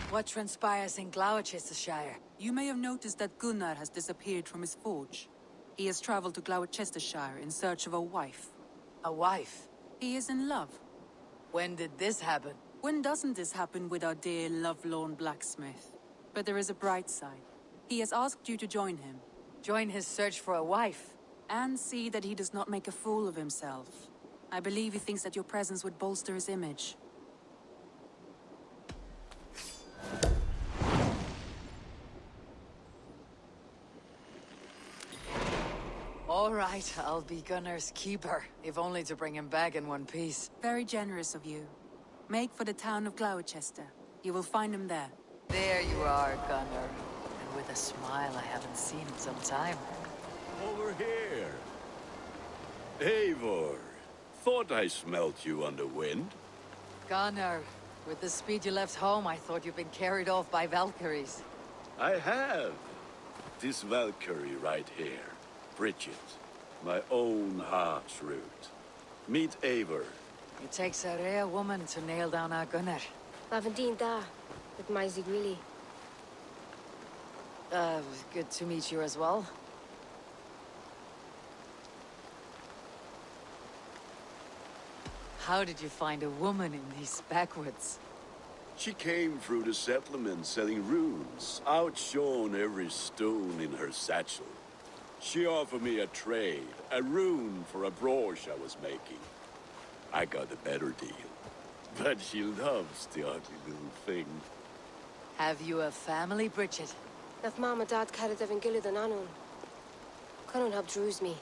What transpires in Gloucestershire? You may have noticed that Gunnar has disappeared from his forge. He has traveled to Gloucestershire in search of a wife. A wife? He is in love. When did this happen? When doesn't this happen with our dear lovelorn blacksmith? But there is a bright side. He has asked you to join him. Join his search for a wife? And see that he does not make a fool of himself. I believe he thinks that your presence would bolster his image. All right, I'll be Gunnar's keeper, if only to bring him back in one piece. Very generous of you. Make for the town of Gloucester. You will find him there. There you are, Gunnar. And with a smile I haven't seen in some time. Over here. Eivor. Thought I smelt you on the wind. Gunnar, with the speed you left home, I thought you'd been carried off by Valkyries. I have. This Valkyrie right here. Bridget. My own heart's root. Meet Eivor. It takes a rare woman to nail down our Gunnar. Lavendine da, with my Zigrili. Good to meet you as well. How did you find a woman in these backwoods? She came through the settlement selling runes, outshone every stone in her satchel. She offered me a trade, a rune for a brooch I was making. I got a better deal. But she loves the ugly little thing. Have you a family, Bridget? Nath Mom and Dad carried Evan Gillid and Anun. Couldn't help drews me.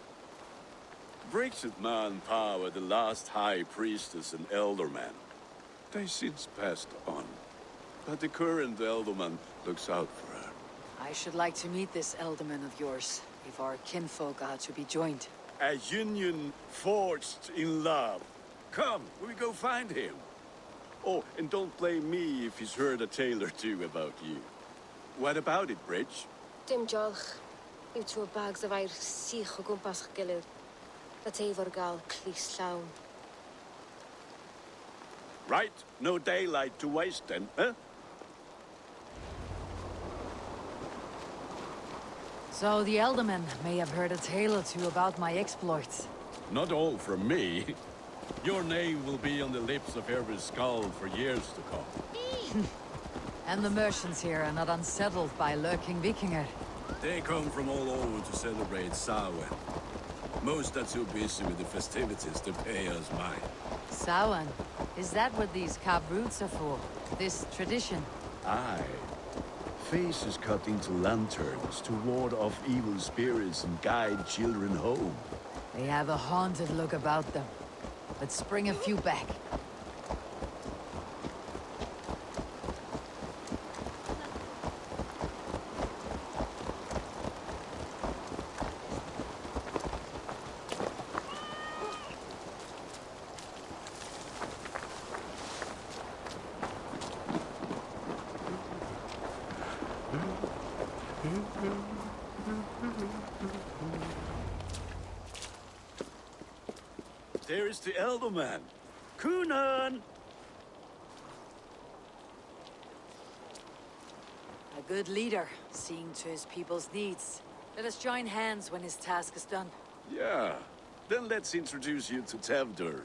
Bridget Man Pa were the last high priestess and elderman. They since passed on. But the current elderman looks out for her. I should like to meet this elderman of yours, if our kinfolk are to be joined. A union forged in love. Come, we go find him. Oh, and don't blame me if he's heard a tale or two about you. What about it, Bridge? Dim jolch. You two bags of air sich o gwmpas Gillid. That's Eivor gal clis llawn. Right, no daylight to waste then, huh? So the Elderman may have heard a tale or two about my exploits. Not all from me. Your name will be on the lips of every skull for years to come. And the merchants here are not unsettled by lurking Vikinger. They come from all over to celebrate Samhain. Most are too busy with the festivities to pay us mind. Samhain? Is that what these carved roots are for? This tradition? Aye. Faces cut into lanterns to ward off evil spirits and guide children home. They have a haunted look about them. Let's bring a few back. There is the Elderman. Kunan! A good leader, seeing to his people's needs. Let us join hands when his task is done. Yeah. Then let's introduce you to Tevdur.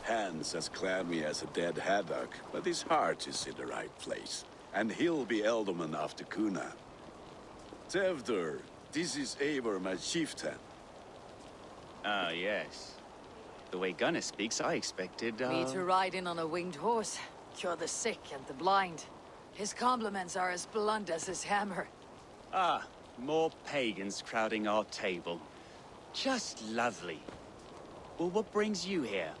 Hans as clammy as a dead haddock, but his heart is in the right place. And he'll be Elderman after Kuna. Tevdur, this is Eivor, my chieftain. Ah, yes. The way Gunnar speaks, I expected, Me to ride in on a winged horse, cure the sick and the blind. His compliments are as blunt as his hammer. Ah, more pagans crowding our table. Just lovely. Well, what brings you here?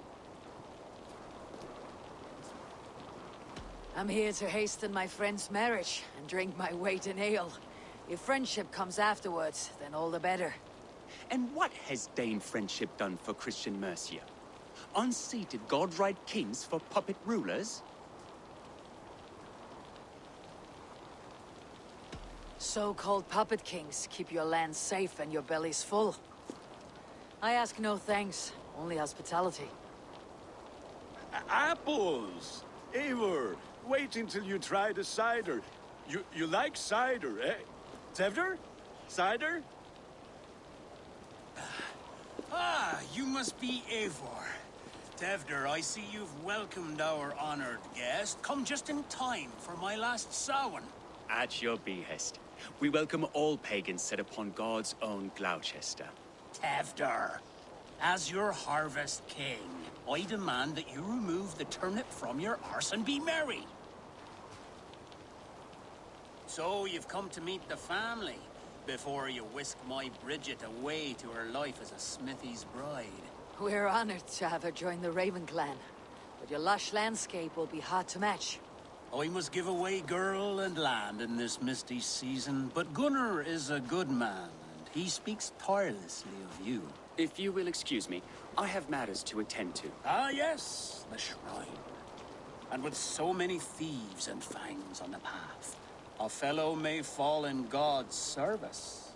I'm here to hasten my friend's marriage and drink my weight in ale. If friendship comes afterwards, then all the better. And what has Dane friendship done for Christian Mercia? Unseated godright kings for puppet rulers? So-called puppet kings keep your lands safe and your bellies full. I ask no thanks, only hospitality. Apples! Eivor, wait until you try the cider. You like cider, eh? Tevder? Cider? Ah, you must be Eivor. Tevder, I see you've welcomed our honored guest. Come just in time for my last Samhain. At your behest. We welcome all pagans set upon God's own Gloucester. Tevder, as your harvest king, I demand that you remove the turnip from your arse and be merry. So you've come to meet the family before you whisk my Bridget away to her life as a smithy's bride. We're honored to have her join the Raven clan, but your lush landscape will be hard to match. I must give away girl and land in this misty season, but Gunnar is a good man, and he speaks tirelessly of you. If you will excuse me, I have matters to attend to. Ah, yes, the shrine. And with so many thieves and fangs on the path, a fellow may fall in God's service.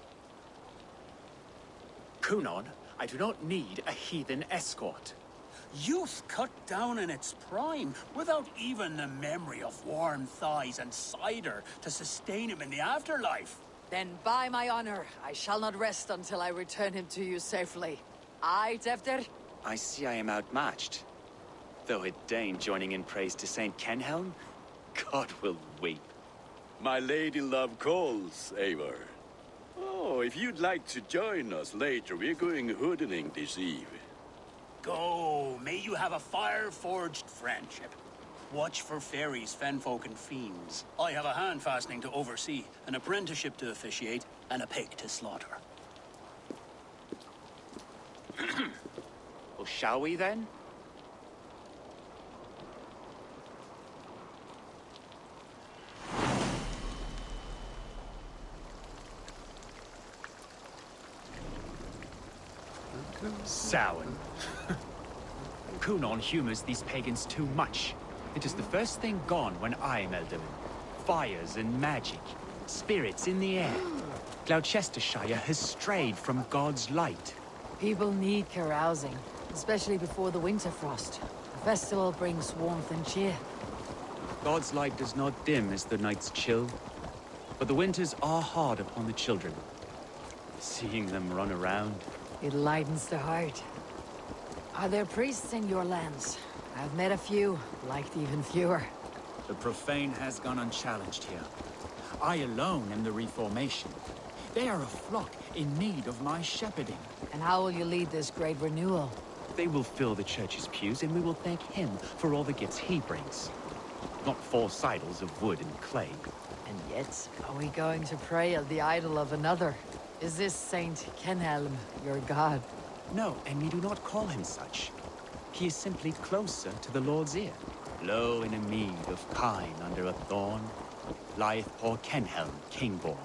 Kunon, I do not need a heathen escort. Youth cut down in its prime, without even the memory of warm thighs and cider to sustain him in the afterlife. Then by my honor, I shall not rest until I return him to you safely. Aye, Tevder? I see I am outmatched. Though it deign joining in praise to Saint Kenhelm, God will weep. My lady love calls, Eivor. Oh, if you'd like to join us later, we're going hoodening this eve. Go, may you have a fire-forged friendship. Watch for fairies, fenfolk, and fiends. I have a hand fastening to oversee, an apprenticeship to officiate, and a pig to slaughter. Well, shall we then? Samhain. Kunon humors these pagans too much. It is the first thing gone when I am Elderman. Fires and magic, spirits in the air. Gloucestershire has strayed from God's light. People need carousing, especially before the winter frost. The festival brings warmth and cheer. God's light does not dim as the nights chill, but the winters are hard upon the children. Seeing them run around. It lightens the heart. Are there priests in your lands? I've met a few, liked even fewer. The profane has gone unchallenged here. I alone am the Reformation. They are a flock in need of my shepherding. And how will you lead this great renewal? They will fill the church's pews, and we will thank him for all the gifts he brings. Not false idols of wood and clay. And yet, are we going to pray at the idol of another? Is this Saint Kenhelm your god? No, and we do not call him such. He is simply closer to the Lord's ear. Low in a mead of kine under a thorn, lieth poor Kenhelm, king-born.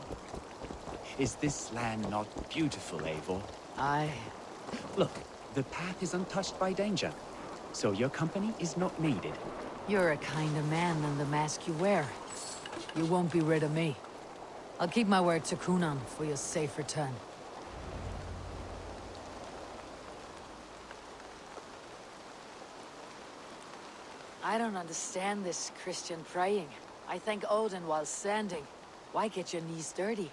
Is this land not beautiful, Eivor? Aye. Look, the path is untouched by danger, so your company is not needed. You're a kinder man than the mask you wear. You won't be rid of me. I'll keep my word to Kunon for your safe return. I don't understand this Christian praying. I thank Odin while standing. Why get your knees dirty?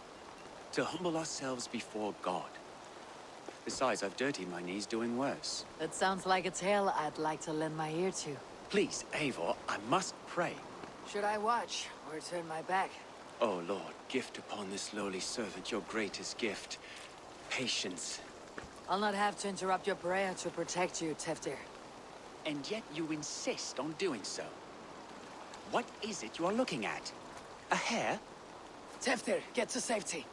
To humble ourselves before God. Besides, I've dirtied my knees doing worse. That sounds like a tale I'd like to lend my ear to. Please, Eivor, I must pray. Should I watch or turn my back? Oh Lord, gift upon this lowly servant your greatest gift. Patience. I'll not have to interrupt your prayer to protect you, Teftir. And yet you insist on doing so. What is it you are looking at? A hare? Teftir, get to safety.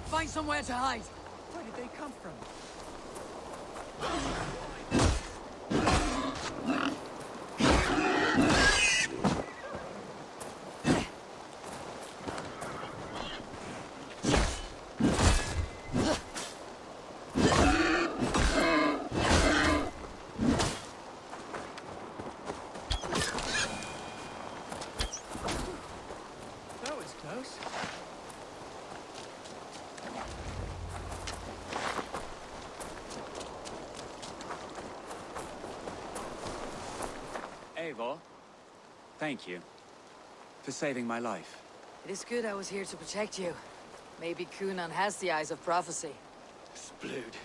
Find somewhere to hide. Where did they come from? That was close. Eivor. Thank you for saving my life. It is good I was here to protect you. Maybe Kunan has the eyes of prophecy. Splood,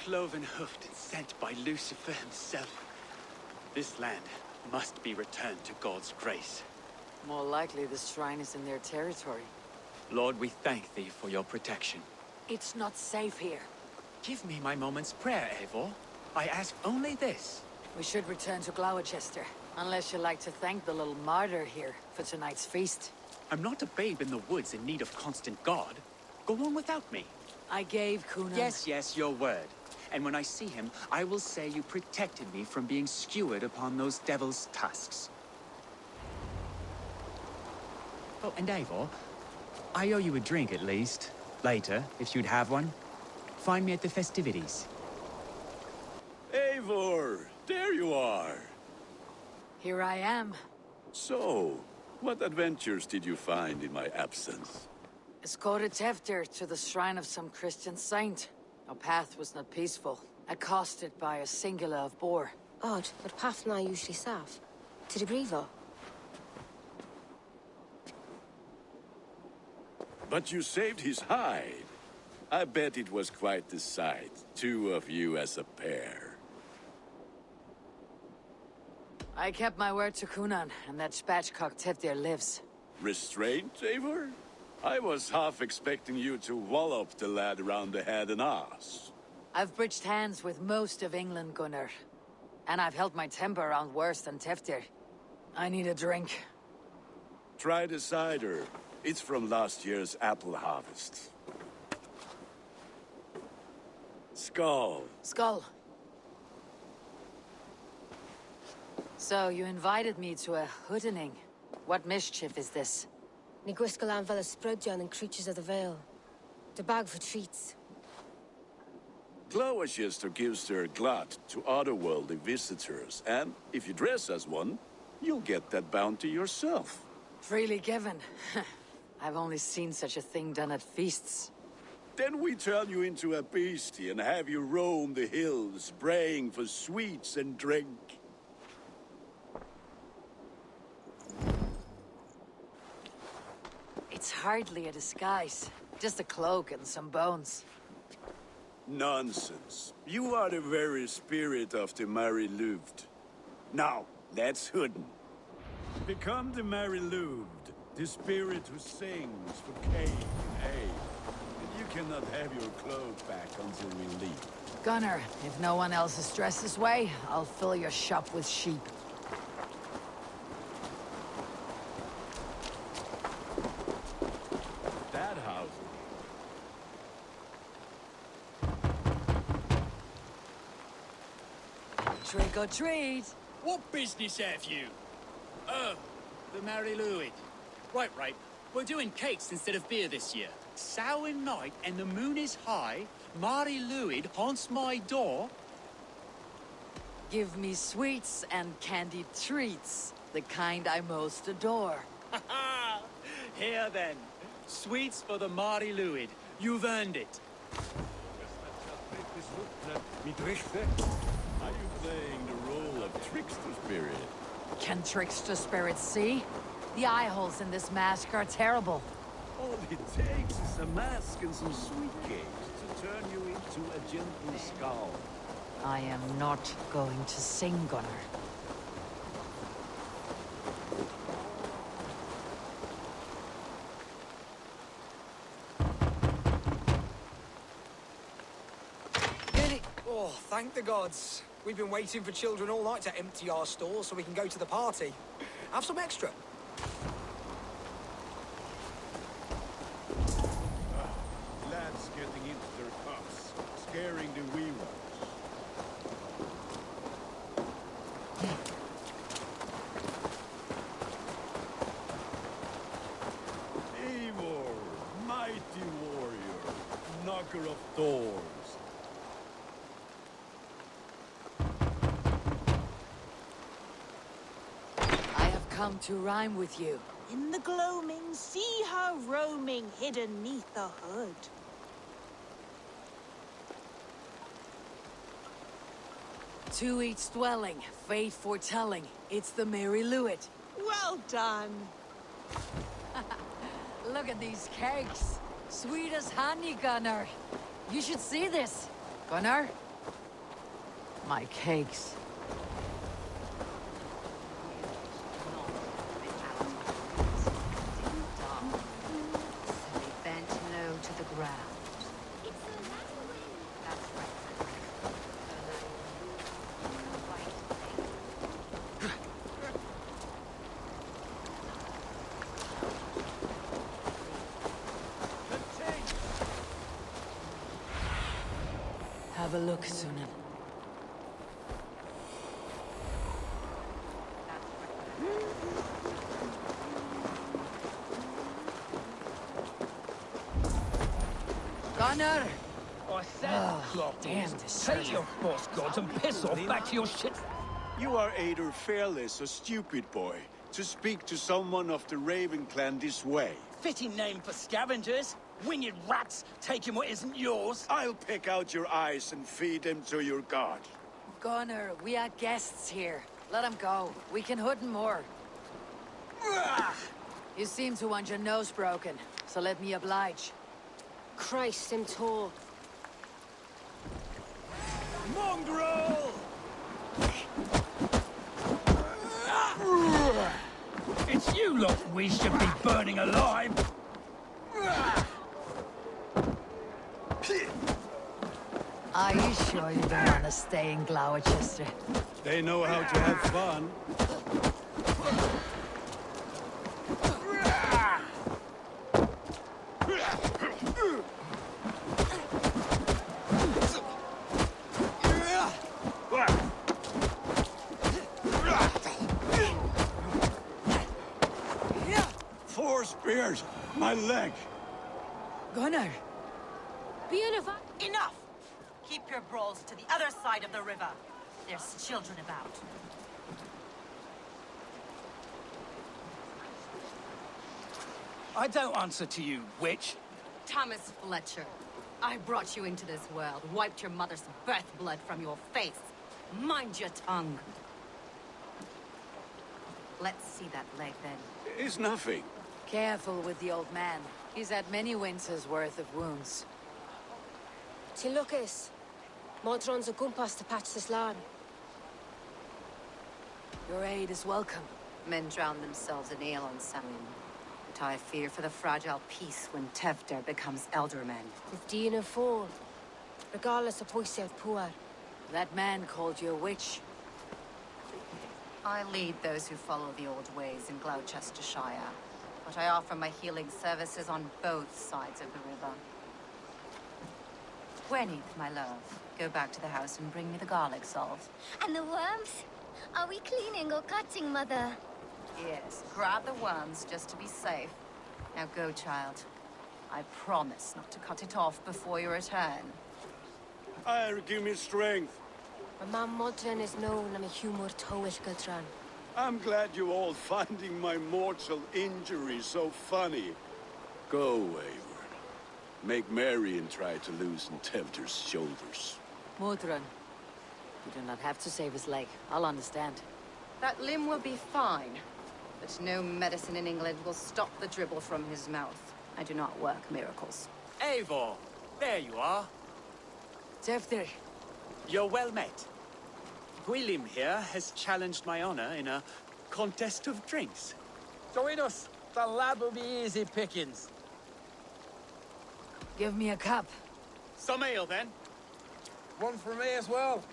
cloven-hoofed and sent by Lucifer himself. This land must be returned to God's grace. More likely the shrine is in their territory. Lord, we thank thee for your protection. It's not safe here. Give me my moment's prayer, Eivor. I ask only this. We should return to Gloucester, unless you'd like to thank the little martyr here for tonight's feast. I'm not a babe in the woods in need of constant guard. Go on without me. I gave Kunan... Yes, your word. And when I see him, I will say you protected me from being skewered upon those devil's tusks. Oh, and Eivor, I owe you a drink at least. Later, if you'd have one. Find me at the festivities. Eivor, there you are. Here I am. So, what adventures did you find in my absence? Escorted Tefter to the shrine of some Christian saint. Our path was not peaceful. Accosted by a singular of boar. Odd, but path na usually safe. To the Brevo. But you saved his hide. I bet it was quite the sight, two of you as a pair. I kept my word to Kunan, and that spatchcock Tefter lives. Restraint, Eivor? I was half expecting you to wallop the lad around the head and ass. I've bridged hands with most of England, Gunnar. And I've held my temper around worse than Tefter. I need a drink. Try the cider. It's from last year's apple harvest. Skull. Skull. So, you invited me to a hoodening. What mischief is this? Ni gwisgal an fel y Sprydjan and Creatures of the Vale. The bag for treats. Gloucester gives their glut to otherworldly visitors, and if you dress as one, you'll get that bounty yourself. Freely given. I've only seen such a thing done at feasts. Then we turn you into a beastie and have you roam the hills, braying for sweets and drink. It's hardly a disguise. Just a cloak and some bones. Nonsense. You are the very spirit of the Mary Louved. Now, let's hoodin. Become the Mary Louved, the spirit who sings for Cain and Abe. And you cannot have your clothes back until we leave. Gunnar, if no one else is dressed this way, I'll fill your shop with sheep. That house. Trick or treat! What business have you? Oh, the Mary Louid. Right. We're doing cakes instead of beer this year. Samhain night and the moon is high. Mary Louid haunts my door. Give me sweets and candied treats, the kind I most adore. Ha! Here then. Sweets for the Mary Louid. You've earned it. Are you playing the role of trickster spirit? Can trickster spirits see? The eye holes in this mask are terrible. All it takes is a mask and some sweet cakes to turn you into a gentle skull. I am not going to sing, Gunnar. Oh, thank the gods. We've been waiting for children all night to empty our stores so we can go to the party. Have some extra. Lads getting into their cups, scaring the wee ones. Eivor, mighty warrior, knocker of doors. I have come to rhyme with you. In the gloaming, see her roaming hidden neath the hood. To each dwelling, fate foretelling. It's the Mary Lewit. Well done. Look at these cakes. Sweet as honey, Gunnar. You should see this. Gunnar? My cakes. They bent low to the ground. That's right. Have a look, Sunan. Gunnar! I said, damn take your false gods and piss off back to your shit. You are either fearless or stupid, boy, to speak to someone of the Raven clan this way. Fitting name for scavengers. Winged rats taking what isn't yours. I'll pick out your eyes and feed them to your god. Gunnar, we are guests here. Let him go. We can hood him more. You seem to want your nose broken, so let me oblige. Christ, him tall. Mongrel! It's you lot we should be burning alive. Are you sure you don't want to stay in Gloucester? They know how to have fun. Four spears! My leg! Gunnar! Beautiful. Enough! Keep your brawls to the other side of the river. There's children about. I don't answer to you, witch. Thomas Fletcher, I brought you into this world, wiped your mother's birth blood from your face. Mind your tongue. Let's see that leg, then. It's nothing. Careful with the old man. He's had many winters' worth of wounds. Till Lucas. Modron's a gumpas to patch this lawn. Your aid is welcome. Men drown themselves in ale on Samhain. But I fear for the fragile peace when Tevder becomes elderman. 15 and 4. Regardless of pwysedd poor. That man called you a witch. I lead those who follow the old ways in Gloucestershire, but I offer my healing services on both sides of the river. Gweneth, my love, go back to the house and bring me the garlic salt. And the worms? Are we cleaning or cutting, Mother? Yes, grab the worms just to be safe. Now go, child. I promise not to cut it off before you return. Give me strength. My man Modron is known I'm a humor towish Gudran. I'm glad you all finding my mortal injury so funny. Go, Wayward. Make merry and try to loosen Tevder's shoulders. Modron. You do not have to save his leg. I'll understand. That limb will be fine, but no medicine in England will stop the dribble from his mouth. I do not work miracles. Eivor, there you are. Tevder. You're well met. Gwilym here has challenged my honor in a contest of drinks. Join us. The lad will be easy pickings. Give me a cup. Some ale, then. One for me as well.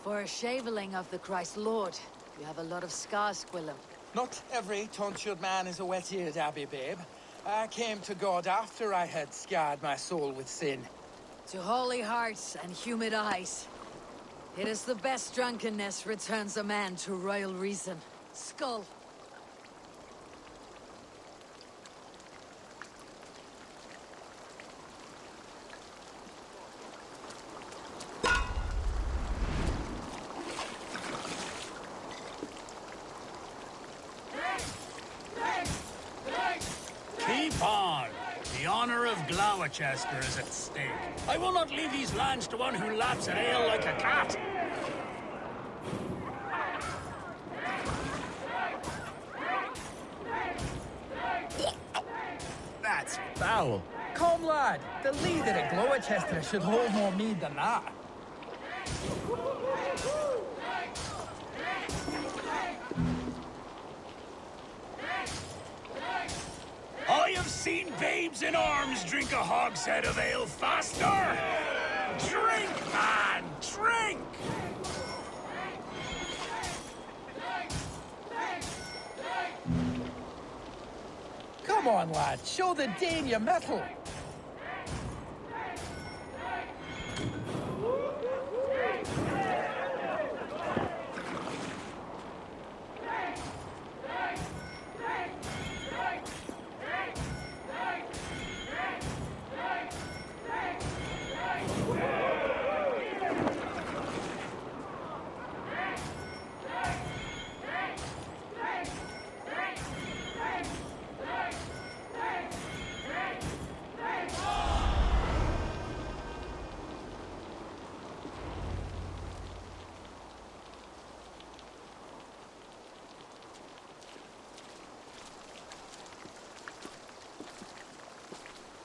For a shaveling of the Christ Lord. You have a lot of scars, Gwilym. Not every tonsured man is a wet-eared Abbey, babe. I came to God after I had scarred my soul with sin. To holy hearts and humid eyes. It is the best drunkenness returns a man to royal reason. Skull. Keep on. The honor of Gloucester is at stake. I will not leave these lands to one who laps at ale like a cat. Well, come lad, the leader at Gloucester should hold more mead than that. I have seen babes in arms drink a hogshead of ale faster! Drink, man! Drink! Come on, lad, show the Dane your mettle.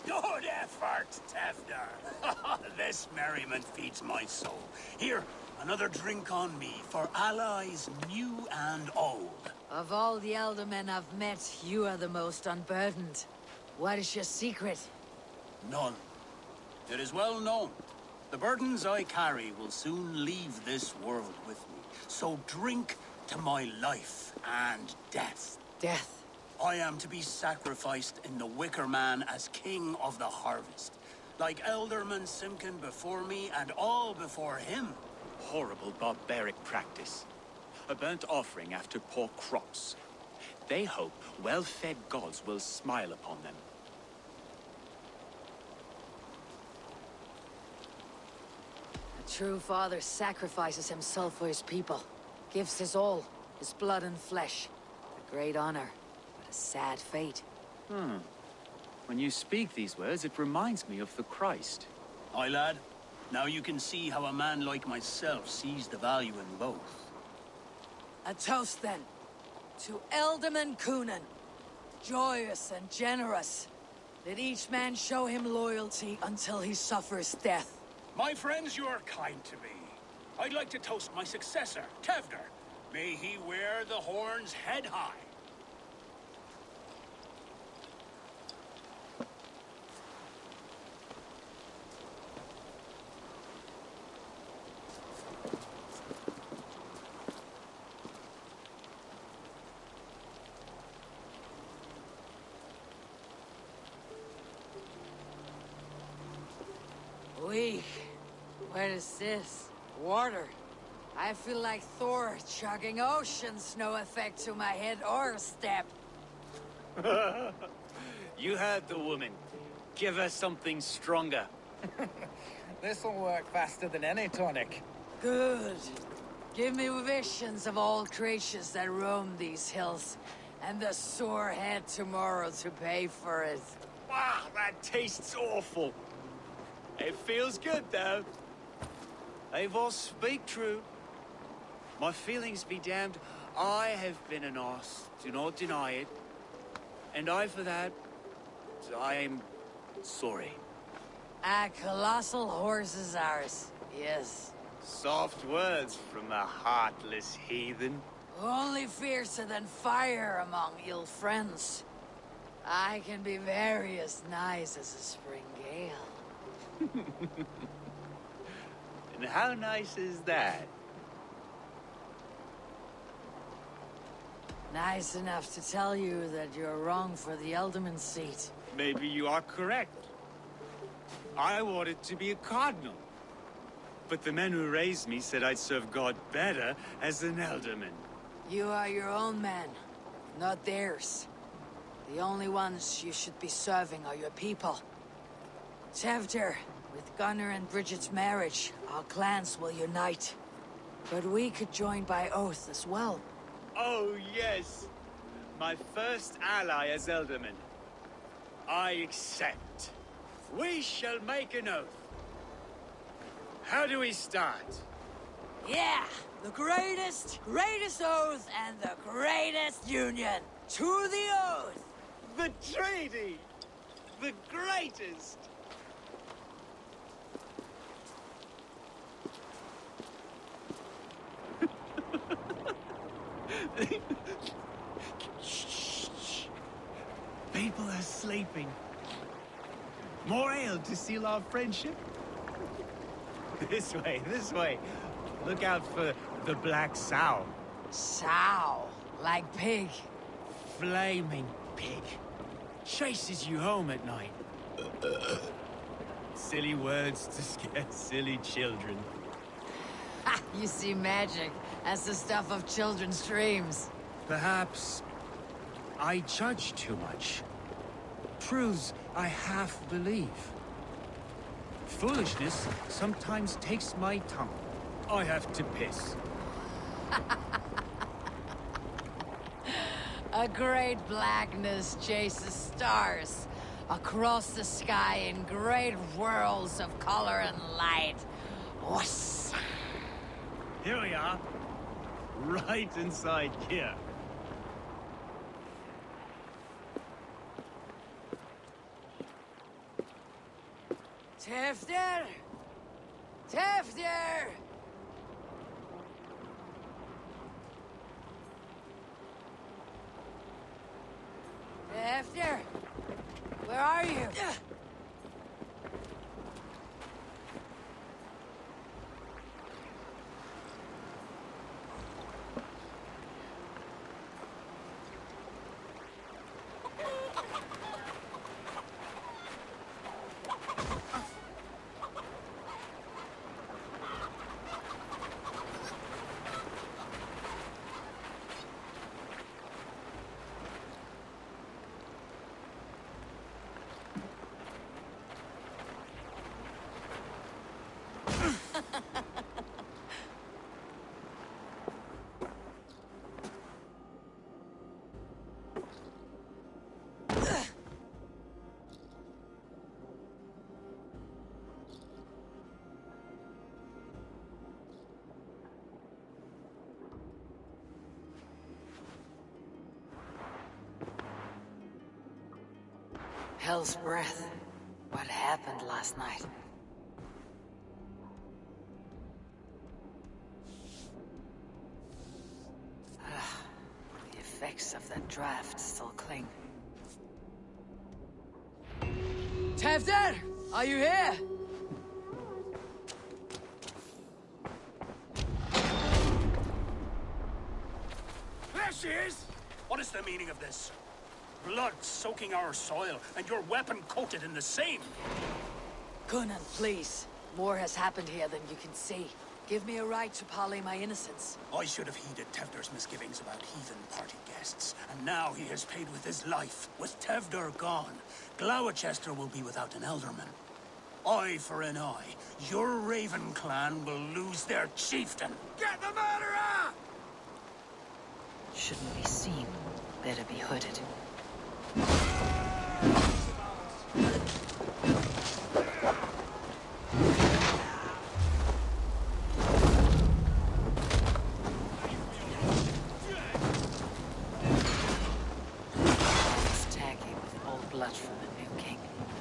Good effort, Tefner. This merriment feeds my soul. Here, another drink on me for allies new and old. Of all the elder men I've met, you are the most unburdened. What is your secret? None. It is well known. The burdens I carry will soon leave this world with me. So drink to my life and death. Death? I am to be sacrificed in the Wicker Man as king of the harvest. Like Elderman Simkin before me and all before him. Horrible barbaric practice. A burnt offering after poor crops. They hope well-fed gods will smile upon them. A true father sacrifices himself for his people. Gives his all, his blood and flesh. A great honor. A sad fate. When you speak these words, it reminds me of the Christ. Aye, lad. Now you can see how a man like myself sees the value in both. A toast, then. To Elderman Coonan. Joyous and generous. Let each man show him loyalty until he suffers death. My friends, you are kind to me. I'd like to toast my successor, Tevner. May he wear the horns head high. Weak. What is this? Water. I feel like Thor chugging oceans. No effect to my head or step. You heard the woman. Give her something stronger. This'll work faster than any tonic. Good. Give me visions of all creatures that roam these hills, and the sore head tomorrow to pay for it. Wow, that tastes awful. It feels good, though. Eivor, speak true. My feelings be damned. I have been an arse. Do not deny it. And I, for that, I am sorry. A colossal horse is ours. Yes. Soft words from a heartless heathen. Only fiercer than fire among ill friends. I can be very as nice as a spring gale. And how nice is that? Nice enough to tell you that you're wrong for the Elderman seat. Maybe you are correct. I wanted to be a cardinal. But the men who raised me said I'd serve God better as an Elderman. You are your own man, not theirs. The only ones you should be serving are your people. Tevder, with Gunnar and Bridget's marriage, our clans will unite. But we could join by oath as well. Oh, yes. My first ally as Elderman. I accept. We shall make an oath. How do we start? Yeah! The greatest oath and the greatest union! To the oath! The treaty! The greatest! Shh. People are sleeping. More ale to seal our friendship? This way, this way. Look out for the black sow. Sow? Like pig? Flaming pig. Chases you home at night. Silly words to scare silly children. Ha! You see magic. That's the stuff of children's dreams. Perhaps I judge too much. Truths I half believe. Foolishness sometimes takes my tongue. I have to piss. A great blackness chases stars across the sky in great whirls of color and light. Whoosh! Here we are. Right inside here. Tefter! Tefter! Tefter! Where are you? Hell's breath. What happened last night? The effects of that draft still cling. Tefter! Are you here? There she is! What is the meaning of this? Blood soaking our soil, and your weapon coated in the same! Conan, please. More has happened here than you can see. Give me a right to parley my innocence. I should have heeded Tevder's misgivings about heathen party guests, and now he has paid with his life. With Tevder gone, Gloucester will be without an elderman. Eye for an eye. Your Raven clan will lose their chieftain. Get the murderer! Shouldn't be seen. Better be hooded. It's tacky with old blood from the new king.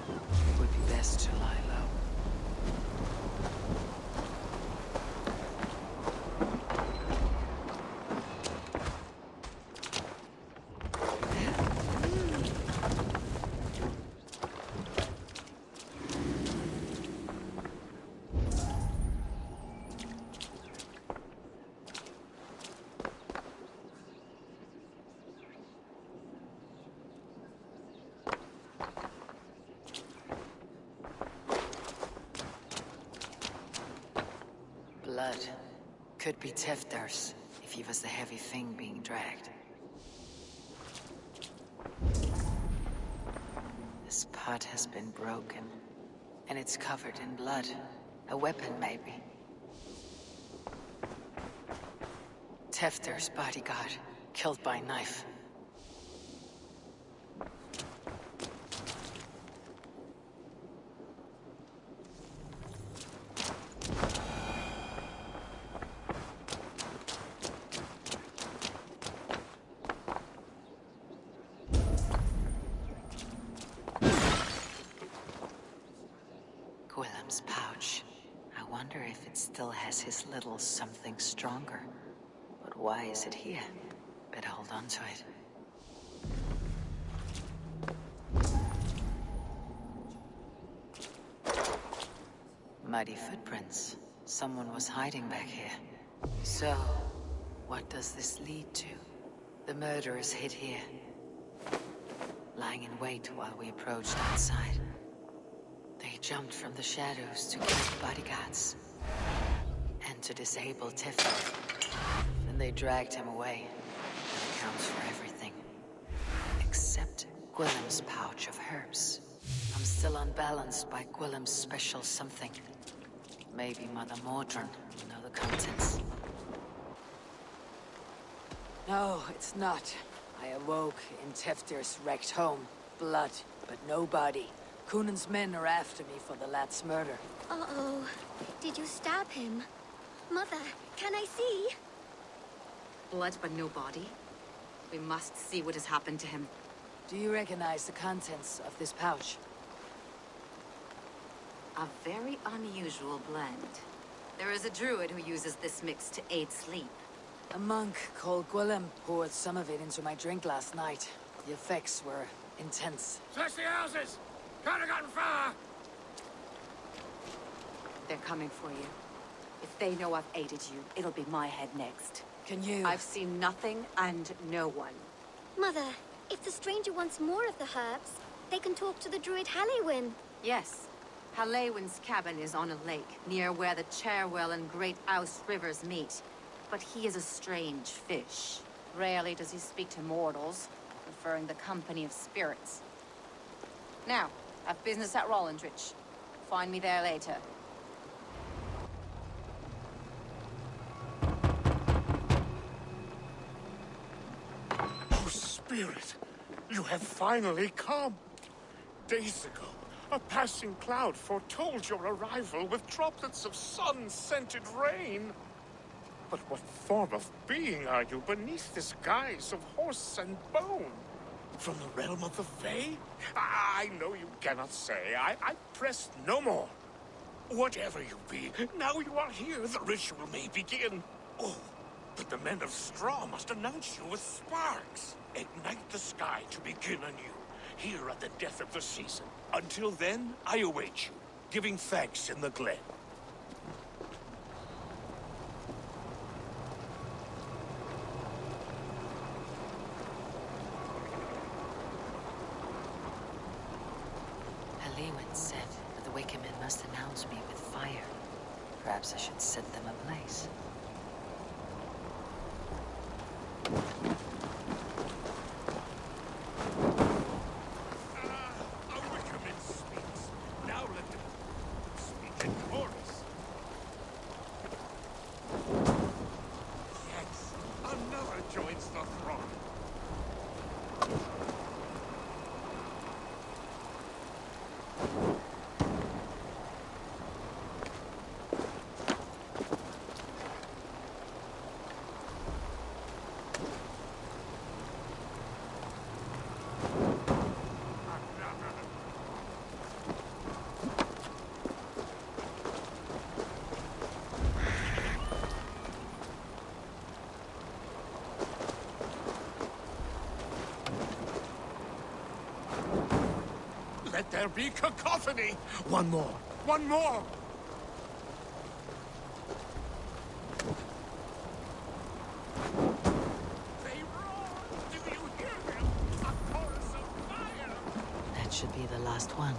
It would be best to lie low. Blood. Could be Tefder's, if he was the heavy thing being dragged. This pot has been broken, and it's covered in blood. A weapon, maybe. Tefder's bodyguard, killed by knife. still has his little something stronger. But why is it here? Better hold on to it. Muddy footprints. Someone was hiding back here. So, what does this lead to? The murderers hid here, lying in wait while we approached outside. They jumped from the shadows to kill the bodyguards and to disable Tiffany. Then they dragged him away. That accounts for everything. Except Gwillem's pouch of herbs. I'm still unbalanced by Gwillem's special something. Maybe Mother Mordrin will know the contents. No, it's not. I awoke in Teftir's wrecked home. Blood, but no body. Cunan's men are after me for the lad's murder. Uh-oh. Did you stab him? Mother, can I see? Blood but no body? We must see what has happened to him. Do you recognize the contents of this pouch? A very unusual blend. There is a druid who uses this mix to aid sleep. A monk called Gwillem poured some of it into my drink last night. The effects were intense. Search the houses! Can't have gotten far! They're coming for you. If they know I've aided you, it'll be my head next. Can you? I've seen nothing and no one. Mother, if the stranger wants more of the herbs, they can talk to the druid Halewyn. Yes. Halewyn's cabin is on a lake, near where the Cherwell and Great Ouse rivers meet. But he is a strange fish. Rarely does he speak to mortals, preferring the company of spirits. Now, I've business at Rollindrich. Find me there later. Oh, Spirit, you have finally come. Days ago, a passing cloud foretold your arrival with droplets of sun-scented rain. But what form of being are you beneath this guise of horse and bone? From the realm of the Fae? I know you cannot say. I press no more. Whatever you be, now you are here, the ritual may begin. Oh, but the men of straw must announce you with sparks. Ignite the sky to begin anew, here at the death of the season. Until then, I await you, giving thanks in the glen. Halewyn said that the Wicker men must announce me with fire. Perhaps I should set them ablaze. Let there be cacophony! One more! One more! They roar! Do you hear them? A chorus of fire! That should be the last one.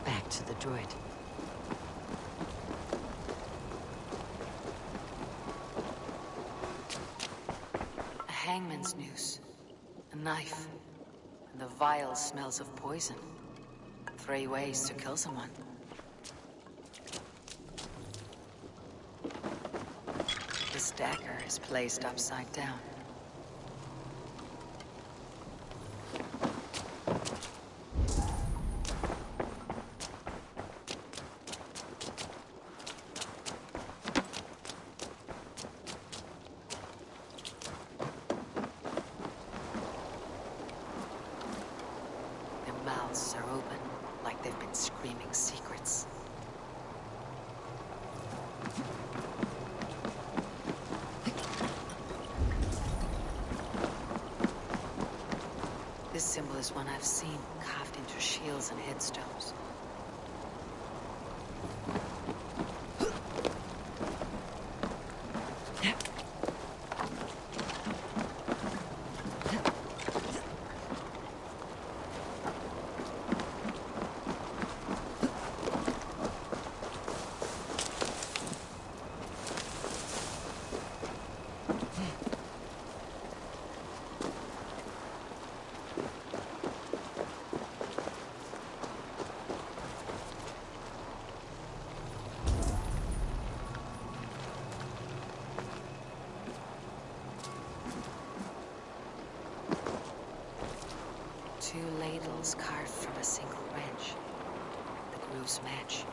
Back to the druid. A hangman's noose. A knife. And the vile smells of poison. 3 ways to kill someone. This dagger is placed upside down. Their mouths are open, like they've been screaming secrets. This symbol is one I've seen carved into shields and headstones. Two ladles carved from a single wrench. The grooves match.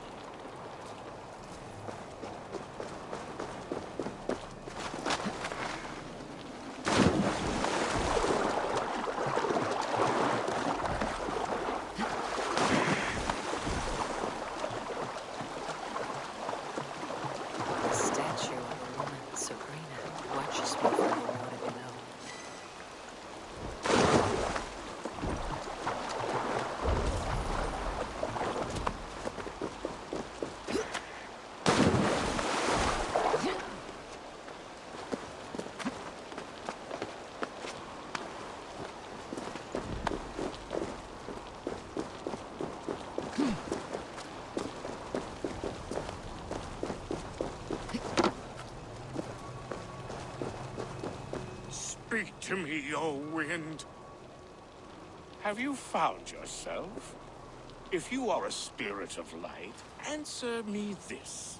The statue of a woman, Sabrina, watches me from the water below. Speak to me, O wind. Have you found yourself? If you are a spirit of light, answer me this.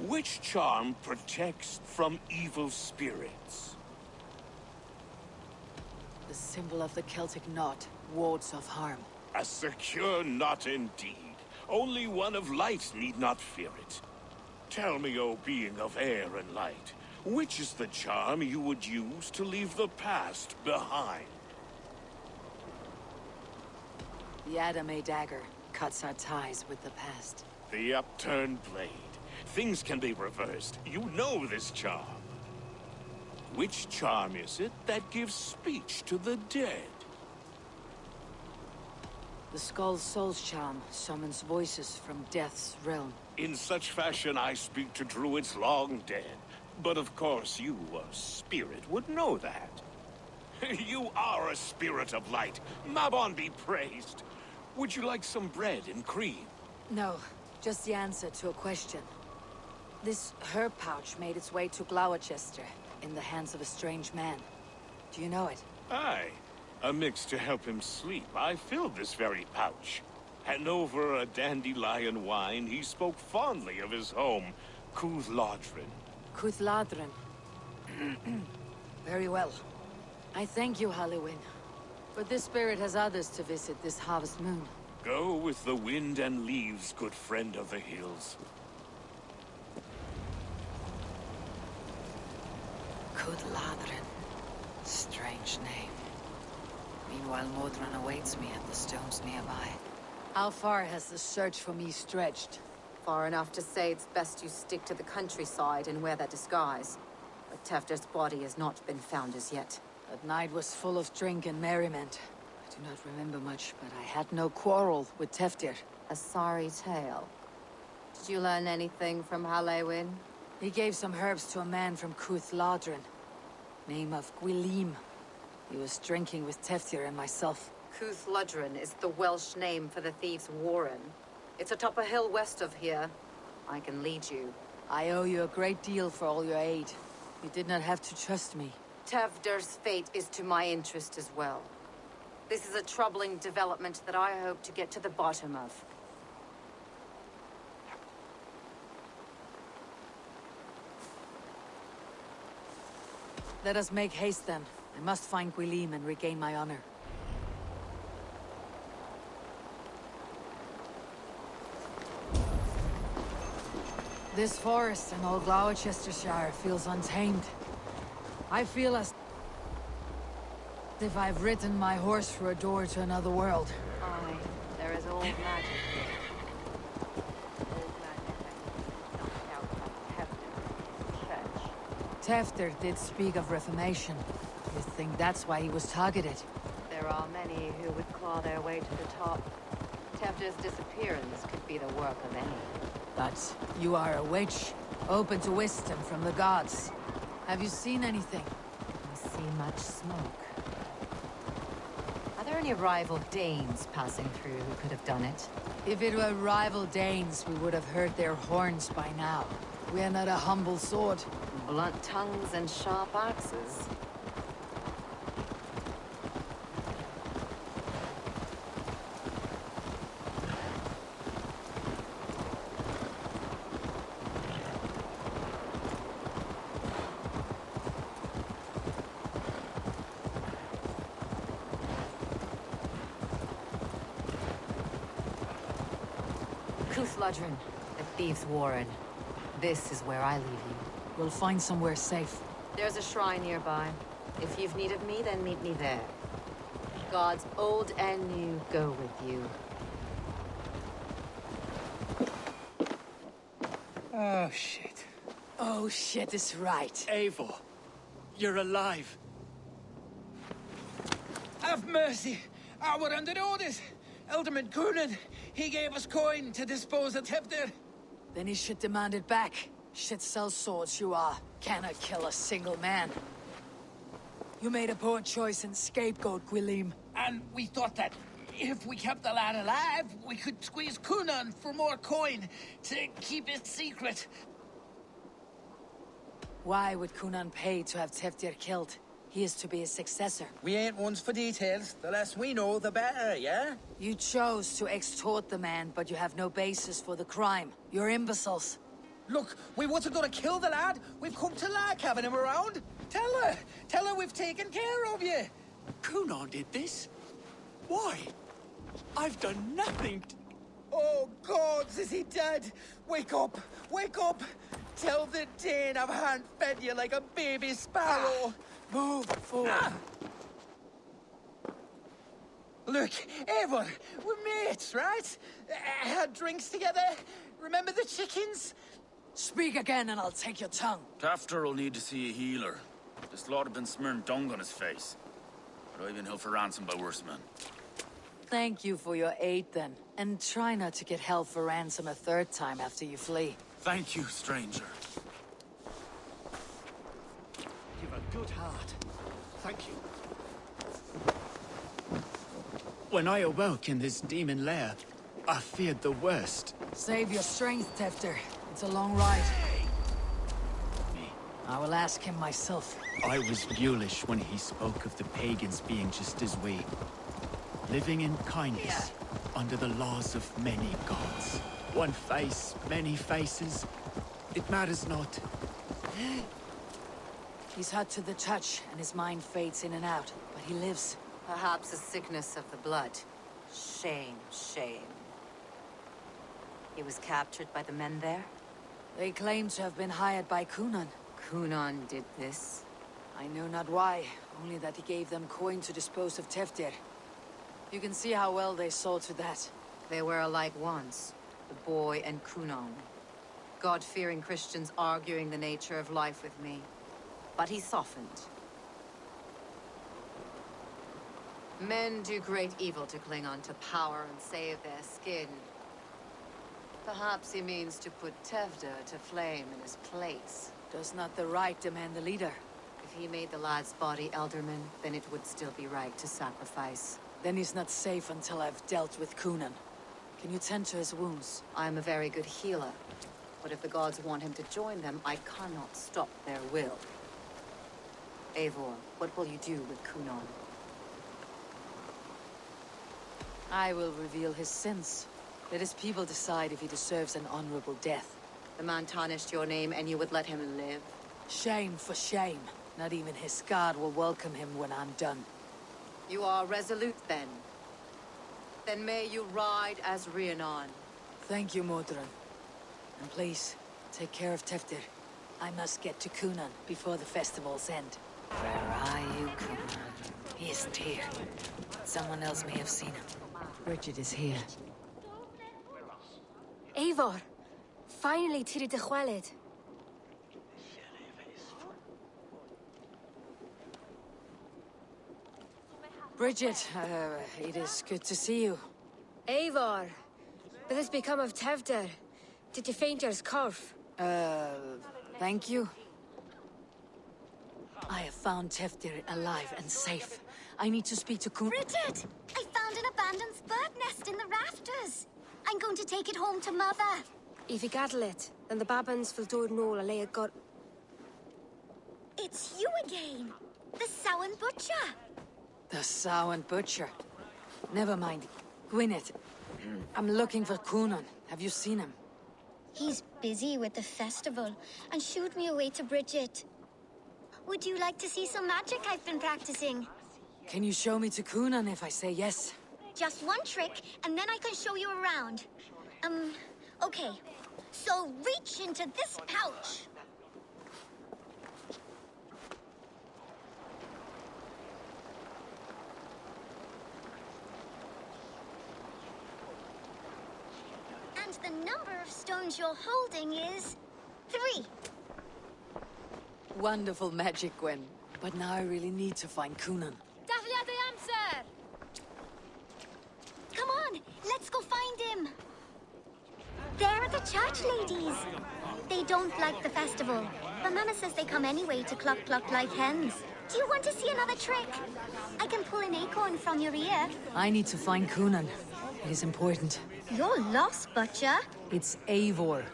Which charm protects from evil spirits? The symbol of the Celtic knot wards off harm. A secure knot indeed. Only one of light need not fear it. Tell me, O being of air and light, which is the charm you would use to leave the past behind? The Adame dagger cuts our ties with the past. The upturned blade. Things can be reversed. You know this charm. Which charm is it that gives speech to the dead? The Skull's Soul's charm summons voices from death's realm. In such fashion I speak to druids long dead. But of course you, a spirit, would know that. You are a spirit of light. Mabon be praised. Would you like some bread and cream? No, just the answer to a question. This herb pouch made its way to Gloucester in the hands of a strange man. Do you know it? Aye. A mix to help him sleep. I filled this very pouch. And over a dandelion wine, he spoke fondly of his home, Cúthladrin. Cúthladrin. Very well. I thank you, Halliwyn. But this spirit has others to visit this harvest moon. Go with the wind and leaves, good friend of the hills. Cúthladrin. Strange name. Meanwhile, Modron awaits me at the stones nearby. How far has the search for me stretched? Far enough to say it's best you stick to the countryside and wear that disguise. But Tefter's body has not been found as yet. That night was full of drink and merriment. I do not remember much, but I had no quarrel with Teftir. A sorry tale. Did you learn anything from Halliwyn? He gave some herbs to a man from Cúthladrin. Name of Gwylim. He was drinking with Teftir and myself. Cúthladrin is the Welsh name for the thieves' warren. It's atop a hill west of here. I can lead you. I owe you a great deal for all your aid. You did not have to trust me. Tefder's fate is to my interest as well. This is a troubling development that I hope to get to the bottom of. Let us make haste then. I must find Gwylim and regain my honor. This forest and all Gloucestershire feels untamed. I feel as if I've ridden my horse through a door to another world. Aye, there is old magic here. Tefter did speak of reformation. You think that's why he was targeted? There are many who would claw their way to the top. Tefter's disappearance could be the work of any. But you are a witch, open to wisdom from the gods. Have you seen anything? I see much smoke. Are there any rival Danes passing through who could have done it? If it were rival Danes, we would have heard their horns by now. We are not a humble sword. Blunt tongues and sharp axes. Kuthladrin, the Thieves' Warren. This is where I leave you. We'll find somewhere safe. There's a shrine nearby. If you've need of me, then meet me there. Gods old and new go with you. Oh, shit. Oh, shit is right. Eivor, you're alive. Have mercy! Our under orders! Alderman Coonan, he gave us coin to dispose of Tefter. Then he should demand it back. Shit sells swords you are. Cannot kill a single man. You made a poor choice in scapegoat, Gwilym. And we thought that if we kept the lad alive, we could squeeze Coonan for more coin to keep it secret. Why would Coonan pay to have Teftir killed? He is to be his successor. We ain't ones for details. The less we know, the better, yeah? You chose to extort the man, but you have no basis for the crime. You're imbeciles. Look, we wasn't gonna kill the lad. We've come to like having him around. Tell her we've taken care of you. Coonan did this? Why? I've done nothing Oh, gods, is he dead? Wake up! Wake up! Tell the Dane I've hand-fed you like a baby sparrow. Move forward. Look, Eivor, we're mates, right? Had drinks together. Remember the chickens? Speak again and I'll take your tongue. Tafter will need to see a healer. This lord had been smearing dung on his face. But I've been held for ransom by worse men. Thank you for your aid then. And try not to get held for ransom a third time after you flee. Thank you, stranger. You've a good heart. Thank you. When I awoke in this demon lair, I feared the worst. Save your strength, Tefter. It's a long ride. I will ask him myself. I was Bulish when he spoke of the pagans being just as we. Living in kindness, under the laws of many gods. One face, many faces. It matters not. He's hot to the touch, and his mind fades in and out, but he lives. Perhaps a sickness of the blood. Shame, shame. He was captured by the men there? They claim to have been hired by Coonan. Coonan did this? I know not why, only that he gave them coin to dispose of Teftir. You can see how well they saw to that. They were alike once, the boy and Coonan. God-fearing Christians arguing the nature of life with me. But he softened. Men do great evil to cling on to power and save their skin. Perhaps he means to put Tevda to flame in his place. Does not the right demand the leader? If he made the lad's body Elderman, then it would still be right to sacrifice. Then he's not safe until I've dealt with Coonan. Can you tend to his wounds? I'm a very good healer. But if the gods want him to join them, I cannot stop their will. Eivor, what will you do with Coonan? I will reveal his sins. Let his people decide if he deserves an honorable death. The man tarnished your name and you would let him live? Shame for shame. Not even his guard will welcome him when I'm done. You are resolute then. Then may you ride as Rhiannon. Thank you, Modron. And please, take care of Teftir. I must get to Coonan before the festival's end. Where are you, Coonan? He isn't here. Someone else may have seen him. Bridget is here. Eivor! Finally, Tiri de Chwaled. Bridget, it is good to see you. Eivor, what has become of Tevder? Did you faint your scarf? Thank you. I have found Tevdir alive and safe. I need to speak to Kun— Bridget! I found an abandoned bird nest in the rafters. I'm going to take it home to Mother. If you gather it, then the Babans will do no a got. It's you again! The Samhain Butcher! The Samhain Butcher. Never mind. Gwyneth, I'm looking for Kunan. Have you seen him? He's busy with the festival and shooed me away to Bridget. Would you like to see some magic I've been practicing? Can you show me to Kunan if I say yes? Just one trick, and then I can show you around. Okay. So reach into this pouch. And the number of stones you're holding is 3. Wonderful magic, Gwen. But now I really need to find Kunan. Dahlia the answer! Come on, let's go find him. They're the church ladies. They don't like the festival, but Mama says they come anyway to cluck cluck like hens. Do you want to see another trick? I can pull an acorn from your ear. I need to find Kunan. It is important. You're lost, Butcher. It's Eivor.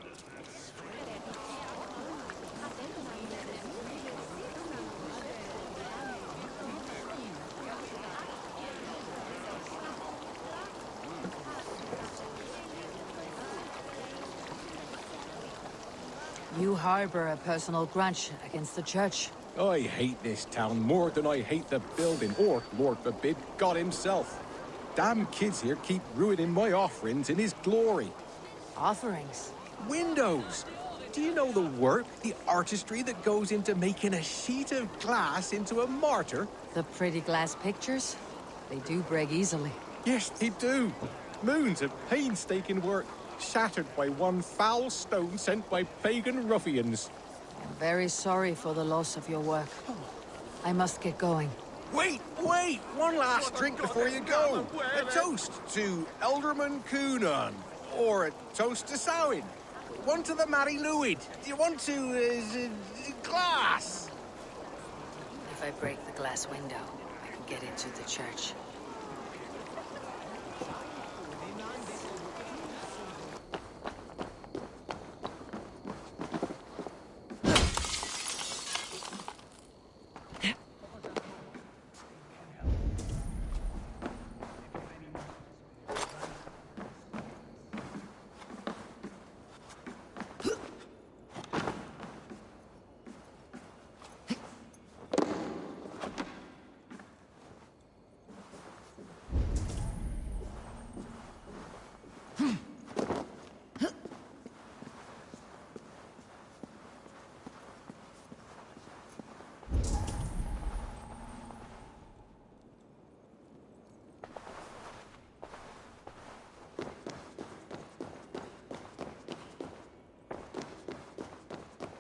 You harbor a personal grudge against the church. I hate this town more than I hate the building, or, Lord forbid, God himself. Damn kids here keep ruining my offerings in his glory. Offerings? Windows! Do you know the work, the artistry that goes into making a sheet of glass into a martyr? The pretty glass pictures? They do break easily. Yes, they do. Moons of painstaking work, shattered by one foul stone sent by pagan ruffians. I'm very sorry for the loss of your work. I must get going. Wait! One last drink before you go. A toast to Elderman Kunan. Or a toast to Samhain. One to the Mary Lwyd. Do you want to, glass? If I break the glass window, I can get into the church.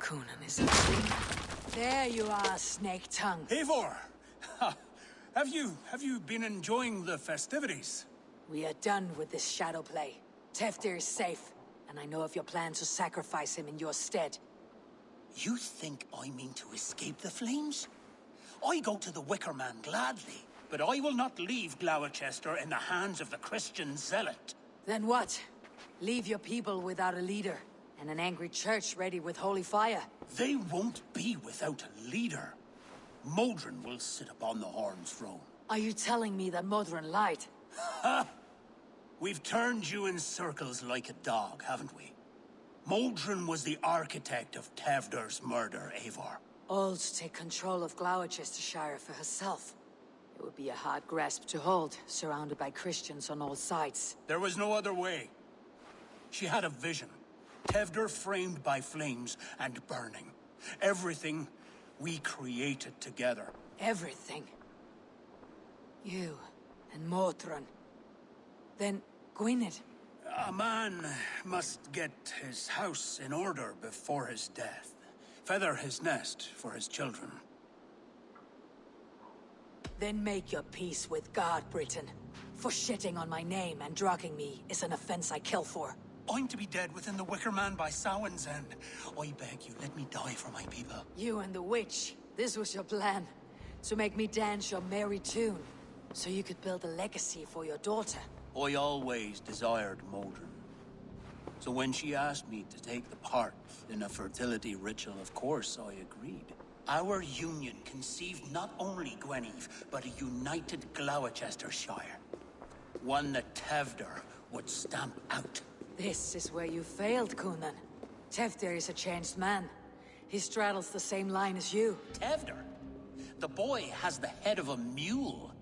Kunan is asleep. There you are, Snake Tongue. Eivor! Have you been enjoying the festivities? We are done with this shadow play. Teftir is safe, and I know of your plan to sacrifice him in your stead. You think I mean to escape the flames? I go to the Wicker Man gladly, but I will not leave Gloucester in the hands of the Christian zealot. Then what? Leave your people without a leader, and an angry church ready with holy fire. They won't be without a leader. Modron will sit upon the Horn's throne. Are you telling me that Modron lied? Ha! We've turned you in circles like a dog, haven't we? Modron was the architect of Tevder's murder, Eivor. All to take control of Gloucestershire for herself. It would be a hard grasp to hold, surrounded by Christians on all sides. There was no other way. She had a vision. Tevder framed by flames and burning. Everything we created together. Everything? You and Modron. Then Gwynedd. A man must get his house in order before his death. Feather his nest for his children. Then make your peace with God, Britain. For shitting on my name and drugging me is an offense I kill for. I'm to be dead within the Wicker Man by Samhain's end. I beg you, let me die for my people. You and the witch, this was your plan. To make me dance your merry tune. So you could build a legacy for your daughter. I always desired Modron. So when she asked me to take the part in a fertility ritual, of course I agreed. Our union conceived not only Gweneve, but a united Gloucestershire. One that Tevder would stamp out. This is where you failed, Coonan. Tevder is a changed man. He straddles the same line as you. Tevder? The boy has the head of a mule.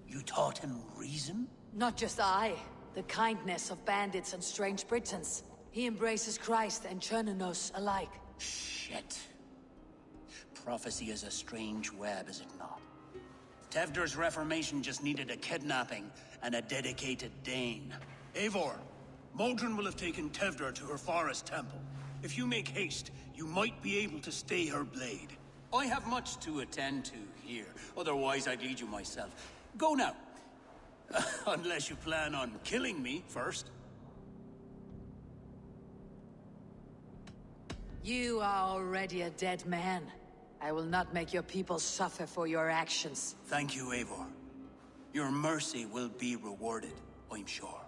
You taught him reason? Not just I. The kindness of bandits and strange Britons. He embraces Christ and Chernonos alike. Shit. Prophecy is a strange web, is it not? Tevder's reformation just needed a kidnapping and a dedicated Dane. Eivor, Modron will have taken Tevder to her forest temple. If you make haste, you might be able to stay her blade. I have much to attend to here. Otherwise, I'd lead you myself. Go now. Unless you plan on killing me first. You are already a dead man. I will not make your people suffer for your actions. Thank you, Eivor. Your mercy will be rewarded, I'm sure.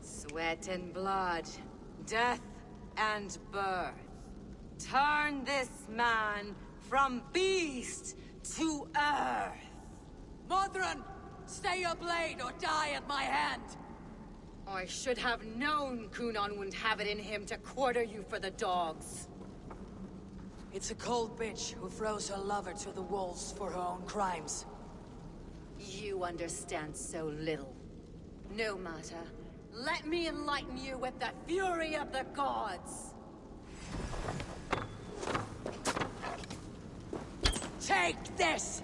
Sweat and blood, death and birth. Turn this man from beast to earth. Modron, stay your blade or die at my hand. I should have known Coonan wouldn't have it in him to quarter you for the dogs. It's a cold bitch who throws her lover to the wolves for her own crimes. You understand so little. No matter. Let me enlighten you with the fury of the gods. Take this!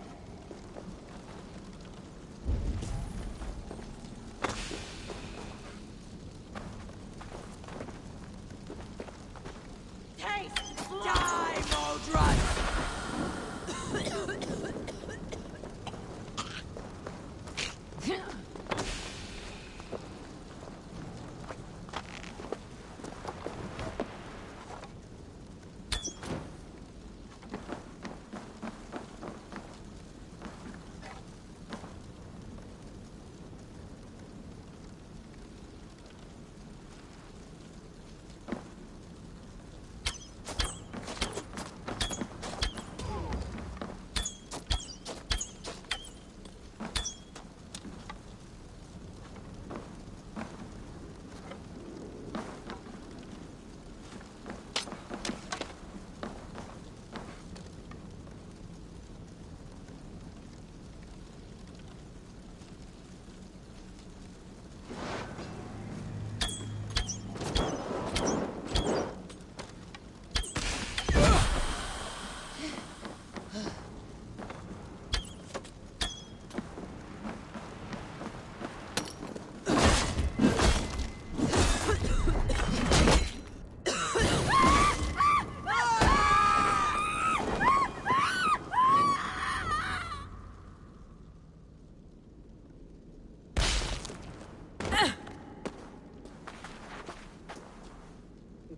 Taste blood! Die, Modron!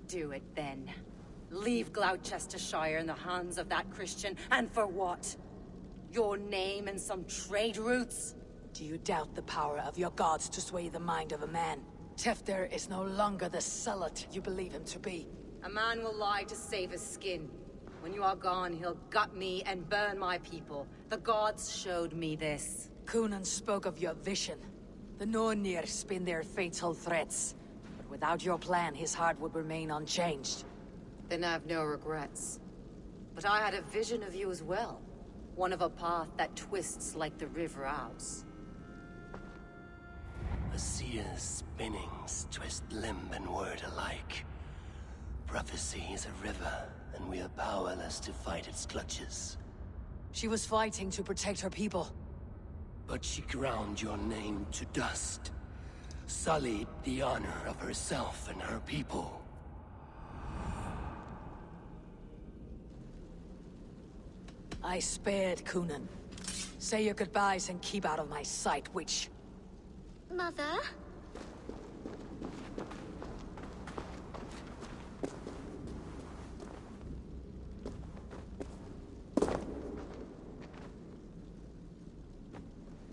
Do it then. Leave Gloucestershire in the hands of that Christian, and for what? Your name and some trade routes? Do you doubt the power of your gods to sway the mind of a man? Tevder is no longer the zealot you believe him to be. A man will lie to save his skin. When you are gone, he'll gut me and burn my people. The gods showed me this. Coonan spoke of your vision. The Nornir spin their fatal threats. But without your plan, his heart would remain unchanged. Then I have no regrets. But I had a vision of you as well. One of a path that twists like the river Ouse. The seer's spinnings twist limb and word alike. Prophecy is a river, and we are powerless to fight its clutches. She was fighting to protect her people. But she ground your name to dust, sullied the honor of herself and her people. I spared Coonan. Say your goodbyes and keep out of my sight, witch. Mother?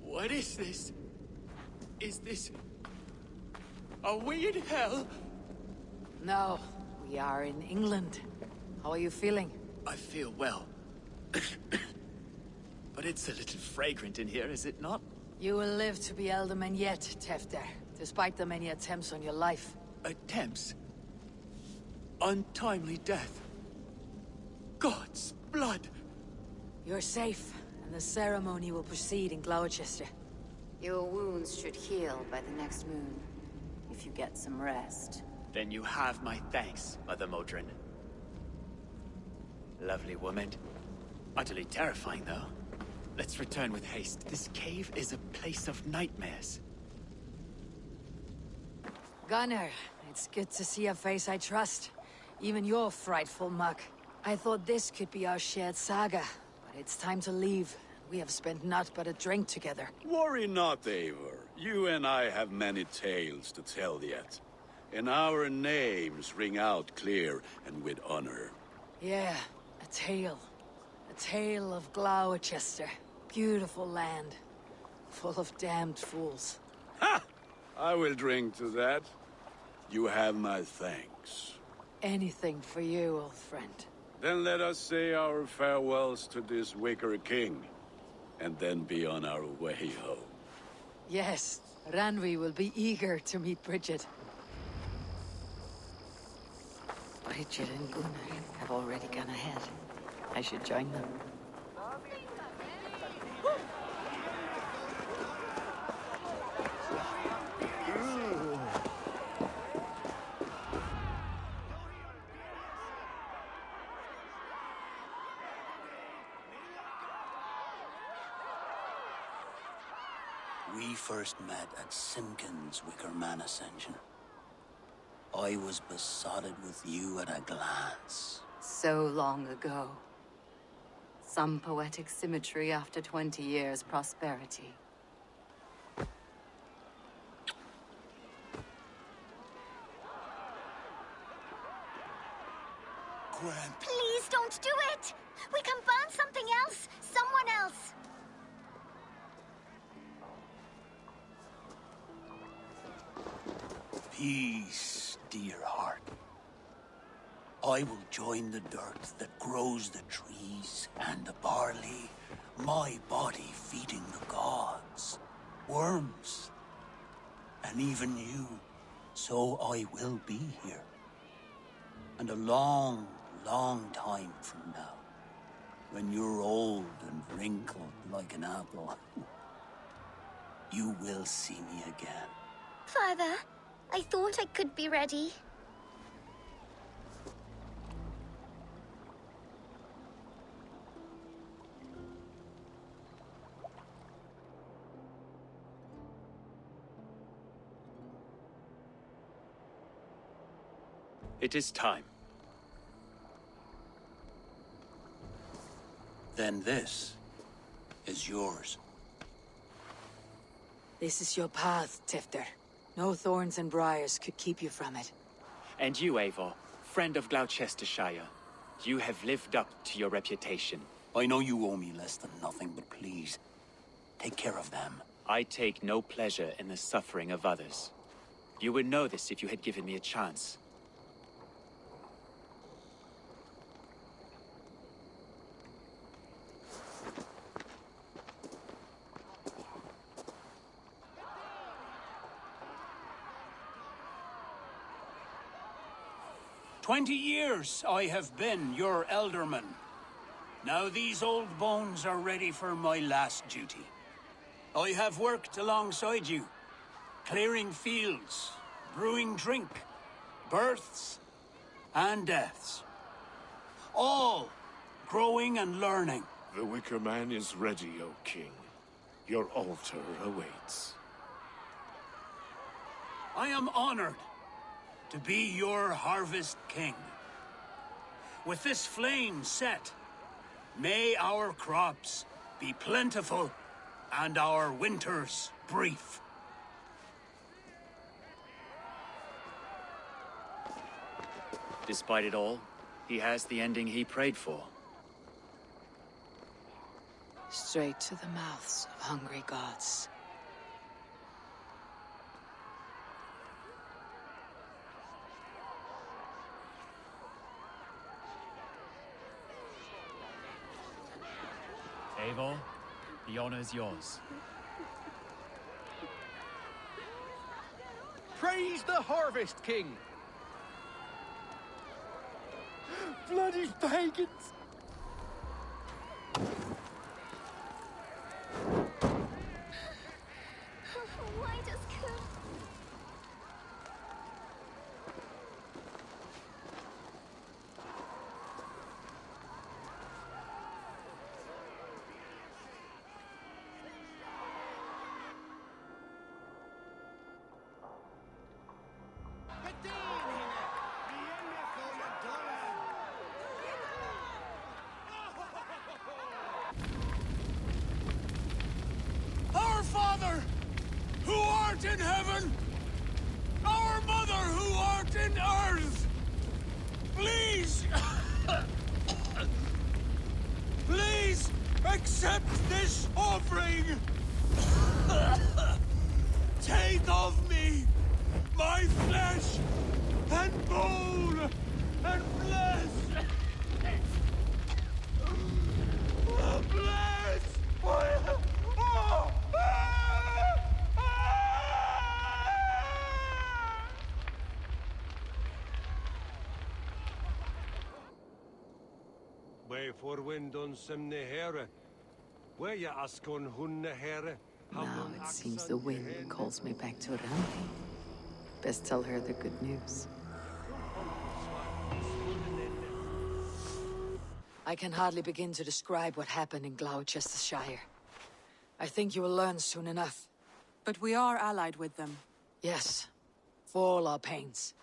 What is this? Is this... are we in hell? No, we are in England. How are you feeling? I feel well. But it's a little fragrant in here, is it not? You will live to be Elderman yet, Tefter, despite the many attempts on your life. Attempts? Untimely death? God's blood! You're safe, and the ceremony will proceed in Gloucester. Your wounds should heal by the next moon, if you get some rest. Then you have my thanks, Mother Modron. Lovely woman. Utterly terrifying, though. Let's return with haste. This cave is a place of nightmares. Gunnar, it's good to see a face I trust. Even your frightful muck. I thought this could be our shared saga, but it's time to leave. We have spent naught but a drink together. Worry not, Eivor. You and I have many tales to tell yet. And our names ring out clear and with honor. Yeah, a tale. A tale of Gloucester. Beautiful land. Full of damned fools. Ha! I will drink to that. You have my thanks. Anything for you, old friend. Then let us say our farewells to this Wicker King. And then be on our way home. Yes, Ranvi will be eager to meet Bridget. Bridget and Gunnar have already gone ahead. I should join them. We first met at Simpkins' Wickerman Ascension. I was besotted with you at a glance. So long ago. Some poetic symmetry after 20 years' prosperity. Gwen. Please don't do it! We can burn something else! Someone else! Peace, dear heart. I will join the dirt that grows the trees and the barley, my body feeding the gods, worms, and even you. So I will be here. And a long, long time from now, when you're old and wrinkled like an apple, you will see me again. Father, I thought I could be ready. It is time. Then this is yours. This is your path, Tifter. No thorns and briars could keep you from it. And you, Eivor, friend of Gloucestershire, you have lived up to your reputation. I know you owe me less than nothing, but please, take care of them. I take no pleasure in the suffering of others. You would know this if you had given me a chance. "20 years I have been your elderman. Now these old bones are ready for my last duty. I have worked alongside you, clearing fields, brewing drink, births and deaths. All growing and learning. The Wicker Man is ready, O King. Your altar awaits. I am honored to be your harvest king. With this flame set, may our crops be plentiful and our winters brief. Despite it all, he has the ending he prayed for. Straight to the mouths of hungry gods. Eivor, the honor's yours. Praise the Harvest King! Bloody pagans! Why does Our Father, who art in heaven, our Mother, who art in earth, please, please accept this offering. Take of me my flesh and bone and bless. Bless. Now it seems the wind calls me back to Randi. Best tell her the good news. I can hardly begin to describe what happened in Gloucestershire. I think you will learn soon enough. But we are allied with them. Yes, for all our pains.